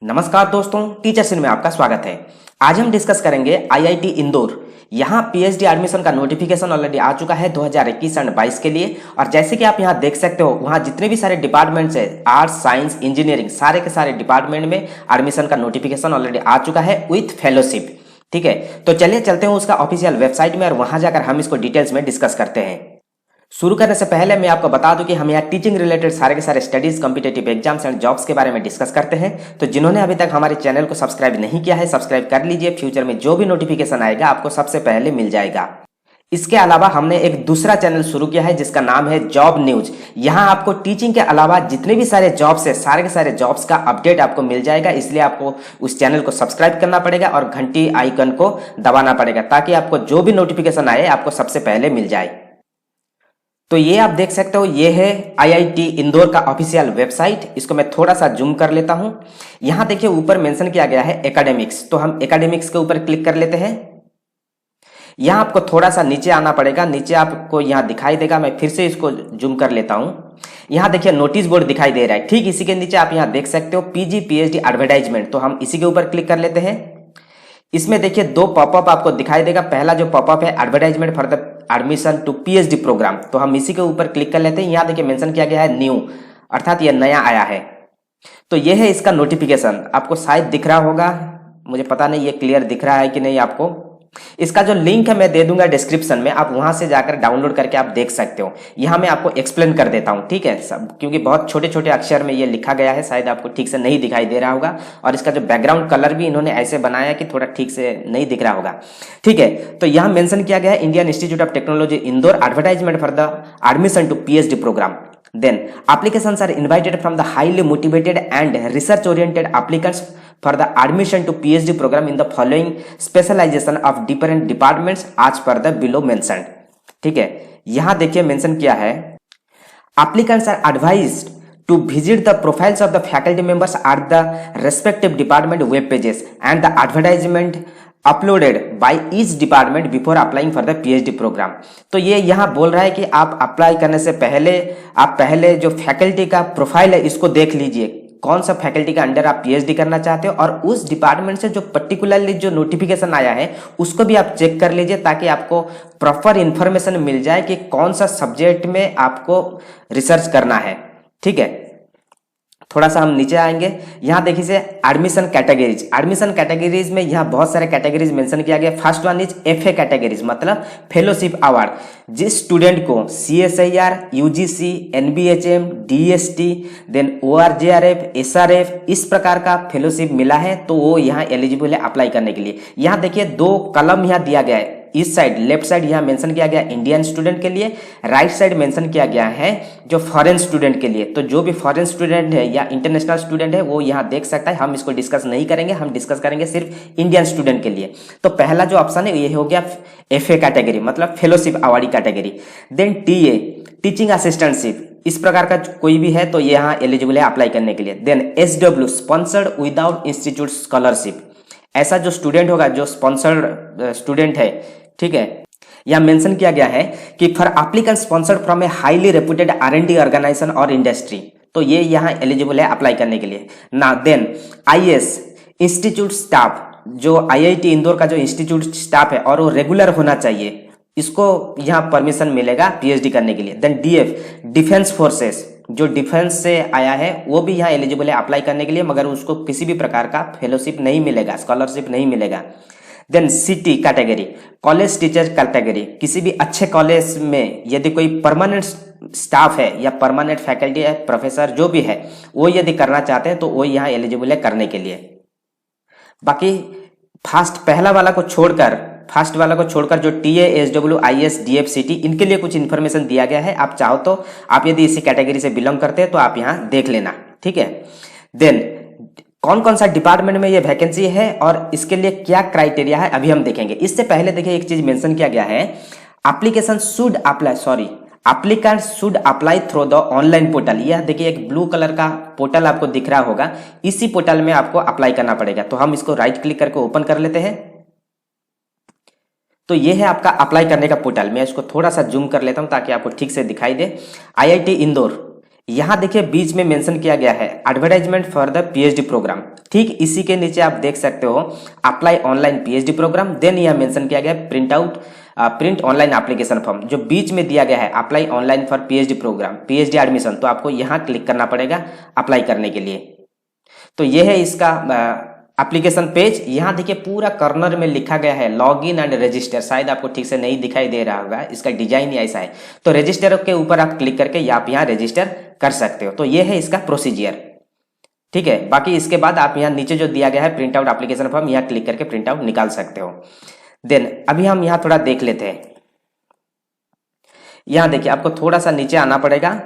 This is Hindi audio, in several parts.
नमस्कार दोस्तों, टीचर्स इन में आपका स्वागत है। आज हम डिस्कस करेंगे आईआईटी इंदौर। यहाँ पीएचडी एडमिशन का नोटिफिकेशन ऑलरेडी आ चुका है 2021 एंड 22 के लिए। और जैसे कि आप यहाँ देख सकते हो, वहाँ जितने भी सारे डिपार्टमेंट्स है, आर्ट्स, साइंस, इंजीनियरिंग, सारे के सारे डिपार्टमेंट में एडमिशन का नोटिफिकेशन ऑलरेडी आ चुका है विथ फेलोशिप। ठीक है, तो चलिए चलते हैं उसका ऑफिशियल वेबसाइट में और वहां जाकर हम इसको डिटेल्स में डिस्कस करते हैं। शुरू करने से पहले मैं आपको बता दूं कि हम यहाँ टीचिंग रिलेटेड सारे के सारे studies, competitive exams and jobs के बारे में डिस्कस करते हैं। तो जिन्होंने अभी तक हमारे चैनल को सब्सक्राइब नहीं किया है, सब्सक्राइब कर लीजिए। फ्यूचर में जो भी नोटिफिकेशन आएगा आपको सबसे पहले मिल जाएगा। इसके अलावा हमने एक दूसरा चैनल शुरू किया है जिसका नाम है जॉब न्यूज। यहाँ आपको टीचिंग के अलावा जितने भी सारे जॉब्स है, सारे के सारे जॉब्स का अपडेट आपको मिल जाएगा। इसलिए आपको उस चैनल को सब्सक्राइब करना पड़ेगा और घंटी आइकन को दबाना पड़ेगा ताकि आपको जो भी नोटिफिकेशन आए आपको सबसे पहले मिल जाए। तो ये आप देख सकते हो, ये है आईआईटी इंदौर का ऑफिशियल वेबसाइट। इसको मैं थोड़ा सा जूम कर लेता हूं। यहां देखिए ऊपर मेंशन किया गया है एकेडमिक्स, तो हम एकेडमिक्स के ऊपर क्लिक कर लेते हैं। यहां आपको थोड़ा सा नीचे आना पड़ेगा, नीचे आपको यहां दिखाई देगा। मैं फिर से इसको जूम कर लेता हूं। यहां देखिए नोटिस बोर्ड दिखाई दे रहा है, ठीक इसी के नीचे आप यहां देख सकते हो पीजी पीएचडी एडवर्टाइजमेंट, तो हम इसी के ऊपर क्लिक कर लेते हैं। इसमें देखिए दो पॉपअप आपको दिखाई देगा। पहला जो पॉपअप है advertisement for the admission to PhD programme, तो हम इसी के ऊपर क्लिक कर लेते हैं। यहाँ देखिए मेंशन किया गया है न्यू, अर्थात ये नया आया है। तो ये है इसका नोटिफिकेशन, आपको शायद दिख रहा होगा, मुझे पता नहीं ये क्लियर दिख रहा है कि नहीं आपको। इसका जो लिंक है मैं दे दूंगा डिस्क्रिप्शन में, आप वहां से जाकर डाउनलोड करके आप देख सकते हो। यहां मैं आपको एक्सप्लेन कर देता हूं, ठीक है सब, क्योंकि बहुत छोटे छोटे अक्षर में ये लिखा गया है, शायद आपको ठीक से नहीं दिखाई दे रहा होगा। और इसका जो बैकग्राउंड कलर भी इन्होंने ऐसे बनाया कि थोड़ा ठीक से नहीं दिख रहा होगा। ठीक है, तो यहां मेंशन किया गया है Indian Institute of Technology Indore advertisement for the admission to PhD programme. Then applications are invited from the highly motivated and research oriented applicants for the admission to PhD program in the following specialization of different departments as per the below mentioned। ठीक है, यहां देखिए मेंशन किया है applicants are advised to visit the profiles of the faculty members at the respective department web pages and the advertisement uploaded by each department before applying for the PhD programme. तो ये यहाँ बोल रहा है कि आप अप्लाई करने से पहले आप पहले जो फैकल्टी का प्रोफाइल है इसको देख लीजिए, कौन सा फैकल्टी का अंडर आप पीएचडी करना चाहते हो, और उस डिपार्टमेंट से जो पर्टिकुलरली जो नोटिफिकेशन आया है उसको भी आप चेक कर लीजिए ताकि आपको प्रॉपर इंफॉर्मेशन मिल जाए कि कौन सा सब्जेक्ट में आपको रिसर्च करना है। ठीक है, थोड़ा सा हम नीचे आएंगे। यहाँ देखिए से एडमिशन कैटेगरीज, एडमिशन कैटेगरीज में यहाँ बहुत सारे कैटेगरीज मेंशन किया गया। First one is FA categories, मतलब फेलोशिप अवार्ड। जिस स्टूडेंट को CSIR, UGC, NBHM, DST, then or JRF, SRF इस प्रकार का फेलोशिप मिला है तो वो यहाँ एलिजिबल है अप्लाई करने के लिए। यहाँ देखिए दो कलम यहाँ दिया गया है, इस साइड लेफ्ट साइड यहाँ मेंशन किया गया इंडियन स्टूडेंट के लिए, राइट साइड मेंशन किया गया है जो फॉरेन स्टूडेंट के लिए। तो जो भी फॉरेन स्टूडेंट है या इंटरनेशनल स्टूडेंट है वो यहाँ देख सकता है। हम इसको डिस्कस नहीं करेंगे, हम डिस्कस करेंगे सिर्फ इंडियन स्टूडेंट के लिए। तो पहला जो ऑप्शन है ये हो गया एफए कैटेगरी, मतलब fellowship awardee category. Then TA, teaching assistantship, इस प्रकार का कोई भी है तो ये यहाँ एलिजिबल है अप्लाई करने के लिए। Then SW, sponsored without institute scholarship, ऐसा जो स्टूडेंट होगा जो स्पॉन्सर्ड स्टूडेंट है, ठीक है। यहां मेंशन किया गया है कि for applicant sponsored from a highly reputed R and D organisation और इंडस्ट्री, तो ये यहां एलिजिबल है अप्लाई करने के लिए ना। देन आईएएस इंस्टीट्यूट स्टाफ, जो आईआईटी इंदौर का जो इंस्टीट्यूट स्टाफ है और वो रेगुलर होना चाहिए, इसको यहां परमिशन मिलेगा पीएचडी करने के लिए। देन डीएफ, डिफेंस फोर्सेस, जो डिफेंस से आया है वो भी यहाँ एलिजिबल है अप्लाई करने के लिए, मगर उसको किसी भी प्रकार का फेलोशिप नहीं मिलेगा, स्कॉलरशिप नहीं मिलेगा। Then CT category, college teacher category, किसी भी अच्छे कॉलेज में यदि कोई परमानेंट स्टाफ है या परमानेंट फैकल्टी है, प्रोफेसर जो भी है, वो यदि करना चाहते हैं तो वो यहाँ एलिजिबल है करने के लिए। बाकी पहला वाला को छोड़कर जो TA, SW, IAS, DF, city, इनके लिए कुछ इन्फॉर्मेशन दिया गया है। आप चाहो तो आप यदि इसी कैटेगरी से बिलोंग करते हैं तो आप यहाँ देख लेना, ठीक है। देन कौन कौन सा डिपार्टमेंट में ये वैकेंसी है और इसके लिए क्या क्राइटेरिया है अभी हम देखेंगे। इससे पहले देखिए एक चीज मेंशन किया गया है, applicant should apply through the online portal. यह देखिए एक ब्लू कलर का पोर्टल आपको दिख रहा होगा, इसी पोर्टल में आपको अप्लाई करना पड़ेगा। तो हम इसको राइट क्लिक करके ओपन कर लेते हैं। तो ये है आपका अप्लाई करने का पोर्टल। मैं इसको थोड़ा सा जूम कर लेता हूं ताकि आपको ठीक से दिखाई दे। आईआईटी इंदौर, यहाँ देखिए बीच में मेंशन किया गया है advertisement for the PhD programme. ठीक इसी के नीचे आप देख सकते हो apply online PhD programme, then यह मेंशन किया गया है प्रिंट ऑनलाइन एप्लीकेशन फॉर्म। जो बीच में दिया गया है apply online for PhD programme, PhD admission, तो आपको यहाँ क्लिक करना पड़ेगा अप्लाई करने के लिए। तो यह है इसका एप्लीकेशन पेज। यहाँ देखिए पूरा कॉर्नर में लिखा गया है लॉग इन एंड रजिस्टर, शायद आपको ठीक से नहीं दिखाई दे रहा होगा, इसका डिजाइन ही ऐसा है। तो रजिस्टर के ऊपर आप क्लिक करके आप यहाँ रजिस्टर कर सकते हो। तो ये है इसका प्रोसीजियर, ठीक है। बाकी इसके बाद आप यहाँ नीचे जो दिया गया है प्रिंट आउट एप्लीकेशन फॉर्म, यहाँ क्लिक करके प्रिंट आउट निकाल सकते हो। देन अभी हम यहाँ थोड़ा देख लेते हैं। यहाँ देखिए आपको थोड़ा सा नीचे आना पड़ेगा।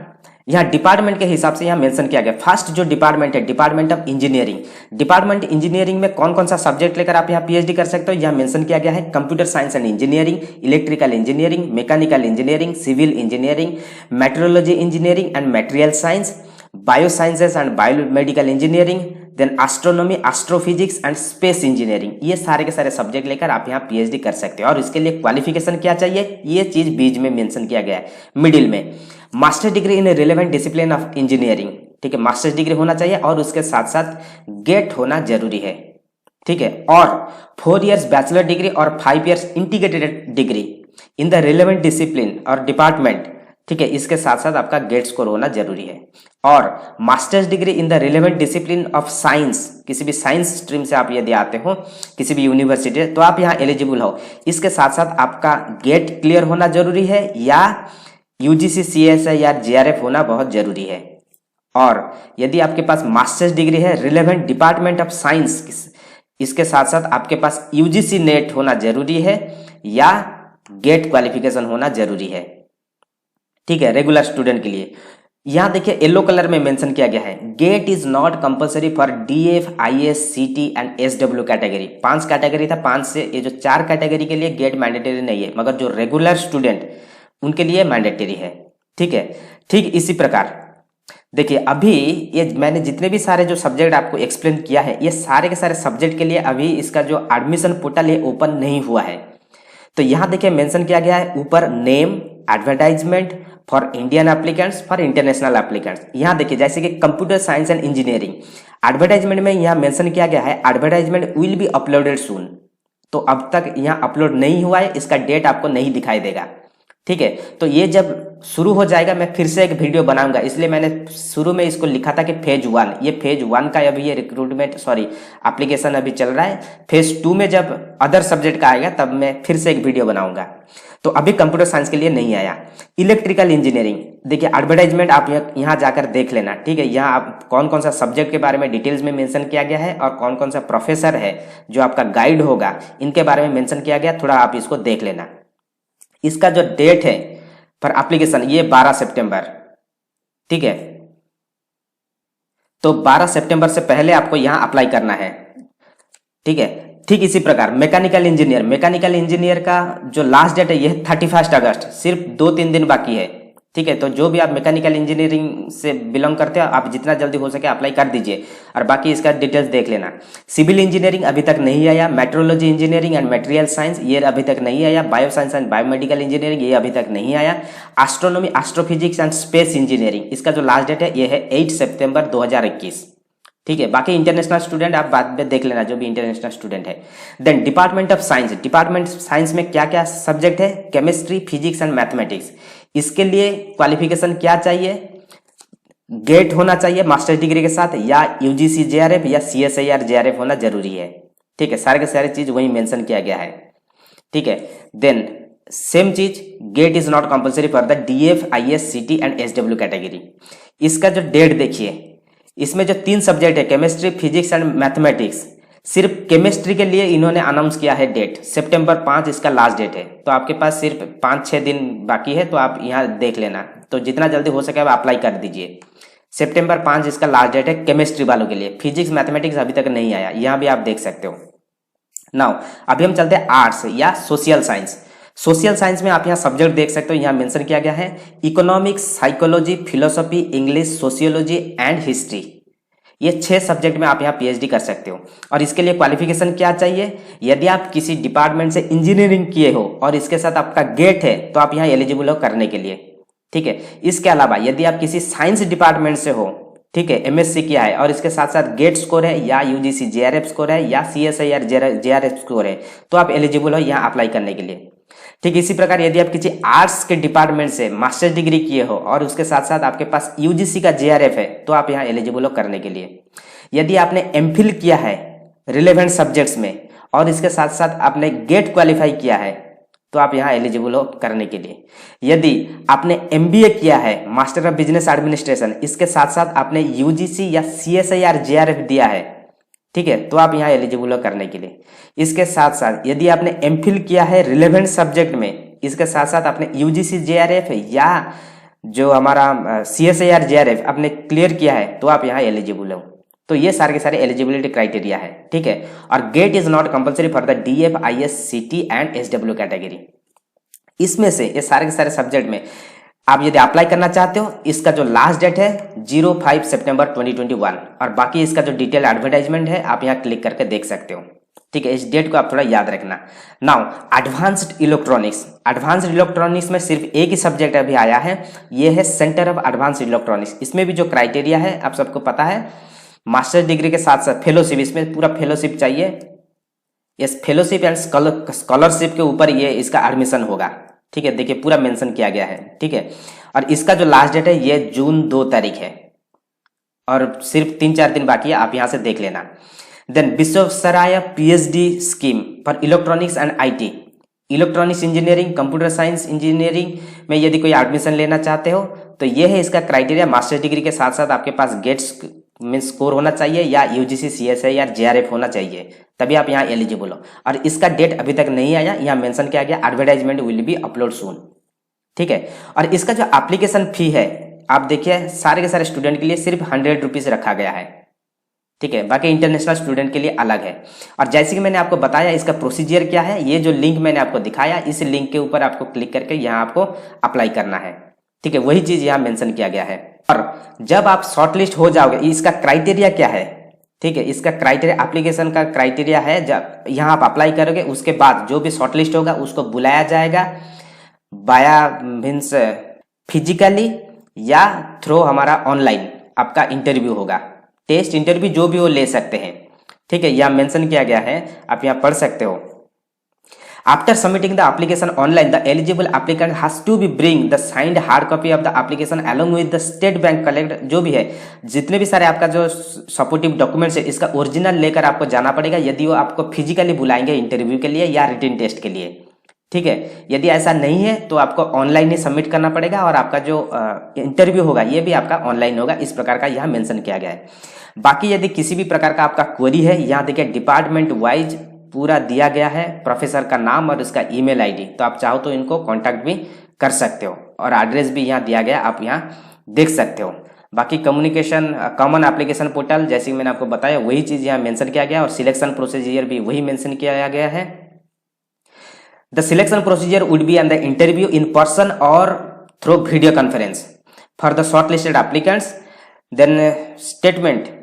यहाँ डिपार्टमेंट के हिसाब से यहाँ मेंशन किया गया। फर्स्ट जो डिपार्टमेंट है department of engineering. Department engineering में कौन कौन सा सब्जेक्ट लेकर आप यहाँ पीएचडी कर सकते हो, यहाँ मेंशन किया गया है computer science and engineering, electrical engineering, mechanical engineering, civil engineering, metrology engineering and material science, bio sciences and biomedical engineering, then astronomy, astrophysics and space engineering. ये सारे के सारे सब्जेक्ट लेकर आप यहाँ पीएचडी कर सकते हो। और इसके लिए क्वालिफिकेशन क्या चाहिए, ये चीज बीच में मेंशन किया गया है। मिडिल में master degree in relevant discipline of engineering, ठीक है, मास्टर्स डिग्री होना चाहिए और उसके साथ साथ गेट होना जरूरी है, ठीक है। और 4 इयर्स बैचलर डिग्री और 5 years integrated degree in the relevant discipline और डिपार्टमेंट, ठीक है, इसके साथ साथ आपका गेट स्कोर होना जरूरी है। और masters degree in the relevant discipline of science, किसी भी साइंस स्ट्रीम से आप यदि आते हो किसी भी यूनिवर्सिटी, तो आप यहाँ एलिजिबल हो। इसके साथ साथ आपका गेट क्लियर होना जरूरी है या यूजीसी सीएसई या जेआरएफ होना बहुत जरूरी है। और यदि आपके पास मास्टर्स डिग्री है रिलेवेंट डिपार्टमेंट ऑफ साइंस, इसके साथ साथ आपके पास यूजीसी नेट होना जरूरी है या गेट क्वालिफिकेशन होना जरूरी है, ठीक है, रेगुलर स्टूडेंट के लिए। यहां देखिए येलो कलर में मेंशन किया गया है GATE is not compulsory for DF, IS, CT and SW category. 5 category था, 5 से ये जो 4 कैटेगरी के लिए गेट मैंडेटरी नहीं है, मगर जो रेगुलर स्टूडेंट उनके लिए मैंडेटरी है, ठीक है। ठीक इसी प्रकार देखिए अभी ये मैंने जितने भी सारे जो सब्जेक्ट आपको एक्सप्लेन किया है, ये सारे के सारे सब्जेक्ट के लिए अभी इसका जो एडमिशन पोर्टल है ओपन नहीं हुआ है। तो यहाँ देखिए मेंशन किया गया है ऊपर name, advertisement for Indian applicants, for international applicants. यहाँ देखिए जैसे कि computer science and engineering, advertisement में यहाँ मेंशन किया गया है एडवर्टाइजमेंट विल बी अपलोडेड सून। तो अब तक यहाँ अपलोड नहीं हुआ है, इसका डेट आपको नहीं दिखाई देगा, ठीक है। तो ये जब शुरू हो जाएगा मैं फिर से एक वीडियो बनाऊंगा, इसलिए मैंने शुरू में इसको लिखा था कि फेज 1, ये फेज 1 का अभी ये रिक्रूटमेंट एप्लीकेशन अभी चल रहा है। फेज 2 में जब अदर सब्जेक्ट का आएगा तब मैं फिर से एक वीडियो बनाऊंगा। तो अभी कंप्यूटर साइंस के लिए नहीं आया। इलेक्ट्रिकल इंजीनियरिंग देखिए एडवर्टाइजमेंट आप यहाँ जाकर देख लेना, ठीक है। यहाँ आप कौन कौन सा सब्जेक्ट के बारे में डिटेल्स में मेंशन किया गया है और कौन कौन सा प्रोफेसर है जो आपका गाइड होगा, इनके बारे में मेंशन किया गया, थोड़ा आप इसको देख लेना। इसका जो डेट है फॉर एप्लीकेशन ये 12 सितंबर, ठीक है। तो 12 सितंबर से पहले आपको यहां अप्लाई करना है, ठीक है। ठीक इसी प्रकार मैकेनिकल इंजीनियर का जो लास्ट डेट है ये 31 अगस्त, सिर्फ 2-3 दिन बाकी है, ठीक है। तो जो भी आप मैकेनिकल इंजीनियरिंग से बिलोंग करते हो आप जितना जल्दी हो सके अप्लाई कर दीजिए और बाकी इसका डिटेल्स देख लेना। सिविल इंजीनियरिंग अभी तक नहीं आया, metrology engineering and material science ये अभी तक नहीं आया, bio science and biomedical engineering ये अभी तक नहीं आया, astronomy, astrophysics and space engineering इसका जो लास्ट डेट है ये है 8 सितंबर 2021, ठीक है। बाकी इंटरनेशनल स्टूडेंट आप बाद में देख लेना, जो भी इंटरनेशनल स्टूडेंट है। Then department of science, department science में क्या क्या सब्जेक्ट है, केमिस्ट्री, फिजिक्स एंड मैथमेटिक्स। इसके लिए क्वालिफिकेशन क्या चाहिए, गेट होना चाहिए मास्टर डिग्री के साथ या यूजीसी जेआरएफ या सीएसआईआर जेआरएफ होना जरूरी है, ठीक है। सारे के सारे चीज वही मेंशन किया गया है, ठीक है। देन सेम चीज GATE is not compulsory for the DF, IS, CT and SW category. इसका जो डेट देखिए, इसमें जो 3 सब्जेक्ट है केमिस्ट्री, फिजिक्स एंड मैथमेटिक्स, सिर्फ केमिस्ट्री के लिए इन्होंने अनाउंस किया है डेट, सितंबर 5 इसका लास्ट डेट है। तो आपके पास सिर्फ 5-6 दिन बाकी है, तो आप यहाँ देख लेना। तो जितना जल्दी हो सके आप अप्लाई कर दीजिए। सितंबर 5 इसका लास्ट डेट है केमिस्ट्री वालों के लिए। फिजिक्स मैथमेटिक्स अभी तक नहीं आया, यहाँ भी आप देख सकते हो। नाउ अभी हम चलते हैं आर्ट्स या सोशल साइंस। सोशल साइंस में आप यहाँ सब्जेक्ट देख सकते हो, यहाँ मेंशन किया गया है economics, psychology, philosophy, English, sociology and history. ये 6 सब्जेक्ट में आप यहाँ पीएचडी कर सकते हो। और इसके लिए क्वालिफिकेशन क्या चाहिए, यदि आप किसी डिपार्टमेंट से इंजीनियरिंग किए हो और इसके साथ आपका गेट है तो आप यहाँ एलिजिबल हो करने के लिए, ठीक है। इसके अलावा यदि आप किसी साइंस डिपार्टमेंट से हो, ठीक है, एमएससी किया है और इसके साथ साथ गेट स्कोर है या यूजीसी जेआरएफ स्कोर है या सीएसआईआर जेआरएफ स्कोर है, तो आप एलिजिबल हो यहाँ अप्लाई करने के लिए। ठीक, इसी प्रकार यदि आप किसी आर्ट्स के डिपार्टमेंट से मास्टर्स डिग्री किए हो और उसके साथ साथ आपके पास यूजीसी का जेआरएफ है, तो आप यहाँ एलिजिबल हो करने के लिए। यदि आपने एमफिल किया है रिलेवेंट सब्जेक्ट्स में और इसके साथ साथ आपने गेट क्वालिफाई किया है, तो आप यहाँ एलिजिबल हो करने के लिए। यदि आपने एमबीए किया है मास्टर ऑफ बिजनेस एडमिनिस्ट्रेशन, इसके साथ साथ आपने यूजीसी या सीएसआईआर जेआरएफ दिया है, ठीक है, तो आप यहाँ एलिजिबल हो करने के लिए। इसके साथ साथ यदि आपने एमफिल किया है रिलेवेंट सब्जेक्ट में, इसके साथ साथ आपने यूजीसी जेआरएफ या जो हमारा सीएसआईआर जेआरएफ आपने क्लियर किया है, तो आप यहाँ एलिजिबल हो। तो ये सारे के सारे एलिजिबिलिटी क्राइटेरिया है, ठीक है। और GATE is not compulsory for the DF, IS, CT and SW category. इसमें से ये सारे के सारे सब्जेक्ट में आप यदि अप्लाई करना चाहते हो, इसका जो लास्ट डेट है 05 सितंबर 2021 और बाकी इसका जो डिटेल एडवर्टाइजमेंट है आप यहाँ क्लिक करके देख सकते हो, ठीक है। इस डेट को आप थोड़ा याद रखना। Now advanced electronics, advanced electronics में सिर्फ एक ही सब्जेक्ट अभी आया है, ये है सेंटर ऑफ एडवांस्ड इलेक्ट्रॉनिक्स। इसमें भी जो क्राइटेरिया है आप सबको पता है, मास्टर डिग्री के साथ साथ फेलोशिप, इसमें पूरा फेलोशिप चाहिए। यस, फेलोशिप एंड स्कॉलरशिप के ऊपर ये इसका एडमिशन होगा, ठीक है। देखिए पूरा मेंशन किया गया है, ठीक है। और इसका जो लास्ट डेट है ये जून 2 तारीख है और सिर्फ 3-4 दिन बाकी है, आप यहां से देख लेना। Then Visvesvaraya PhD scheme for electronics and IT, electronics engineering, computer science engineering में यदि कोई एडमिशन लेना चाहते हो तो ये है इसका क्राइटेरिया। मास्टर डिग्री के साथ साथ आपके पास गेट्स में स्कोर होना चाहिए या यूजीसी सीएसआईआर जेआरएफ होना चाहिए, तभी आप यहाँ एलिजिबल हो। और इसका डेट अभी तक नहीं आया, यहाँ मेंशन किया गया एडवर्टाइजमेंट विल बी अपलोड सून, ठीक है। और इसका जो एप्लीकेशन फी है आप देखिए सारे के सारे स्टूडेंट के लिए सिर्फ 100 रुपीज रखा गया है, ठीक है। बाकी इंटरनेशनल स्टूडेंट के लिए अलग है। और जैसे कि मैंने आपको बताया इसका प्रोसीजर क्या है, ये जो लिंक मैंने आपको दिखाया, इस लिंक के ऊपर आपको क्लिक करके यहाँ आपको अप्लाई करना है, ठीक है। वही चीज यहाँ मेंशन किया गया है। और जब आप शॉर्टलिस्ट हो जाओगे, इसका क्राइटेरिया क्या है, ठीक है, इसका क्राइटेरिया एप्लीकेशन का क्राइटेरिया है, जब यहाँ आप अप्लाई करोगे उसके बाद जो भी शॉर्टलिस्ट होगा उसको बुलाया जाएगा बाया मीन्स फिजिकली या थ्रू हमारा ऑनलाइन आपका इंटरव्यू होगा, टेस्ट इंटरव्यू जो भी वो ले सकते हैं, ठीक है। यह मेंशन किया गया है, आप यहाँ पढ़ सकते हो। After submitting the application online, the eligible applicant has to be bring the signed hard copy of the application along with the state bank collect, जो भी है जितने भी सारे आपका जो सपोर्टिव डॉक्यूमेंट्स है इसका ओरिजिनल लेकर आपको जाना पड़ेगा यदि वो आपको फिजिकली बुलाएंगे इंटरव्यू के लिए या रिटन टेस्ट के लिए, ठीक है। यदि ऐसा नहीं है तो आपको ऑनलाइन ही सबमिट करना पड़ेगा और आपका जो इंटरव्यू होगा ये भी आपका ऑनलाइन होगा, इस प्रकार का यहाँ मेंशन किया गया है। बाकी यदि किसी भी प्रकार का आपका क्वेरी है, यहाँ देखिए डिपार्टमेंट वाइज पूरा दिया गया है, प्रोफेसर का नाम और उसका ईमेल आईडी, तो आप चाहो तो इनको कांटेक्ट भी कर सकते हो और एड्रेस भी यहाँ दिया गया, आप यहाँ देख सकते हो। बाकी कम्युनिकेशन कॉमन एप्लीकेशन पोर्टल जैसे कि मैंने आपको बताया वही चीज यहाँ मेंशन किया गया और सिलेक्शन प्रोसीजर भी वही मेंशन किया गया है। The selection procedure would be an the interview in person और through video conference for the shortlisted applicants, then statement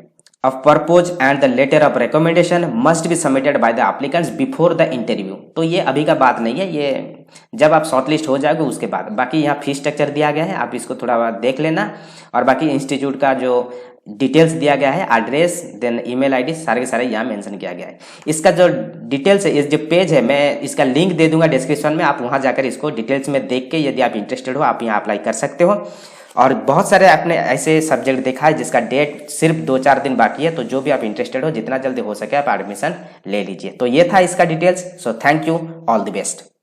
of purpose and the letter of recommendation must be submitted by the applicants before the interview। तो ये अभी का बात नहीं है, ये जब आप शॉर्टलिस्ट हो जाओगे उसके बाद। बाकी यहाँ फीस स्ट्रक्चर दिया गया है, आप इसको थोड़ा देख लेना और बाकी इंस्टीट्यूट का जो डिटेल्स दिया गया है, एड्रेस देन ईमेल आईडी सारे के सारे यहाँ मेंशन किया गया है। इसका जो डिटेल्स है, इस जो पेज है मैं इसका लिंक दे दूंगा डिस्क्रिप्शन में, आप वहाँ जाकर इसको डिटेल्स में देख के यदि आप इंटरेस्टेड हो आप यहाँ अप्लाई कर सकते हो। और बहुत सारे आपने ऐसे सब्जेक्ट देखा है जिसका डेट सिर्फ 2-4 दिन बाकी है, तो जो भी आप इंटरेस्टेड हो जितना जल्दी हो सके आप एडमिशन ले लीजिए। तो ये था इसका details. So thank you, all the best.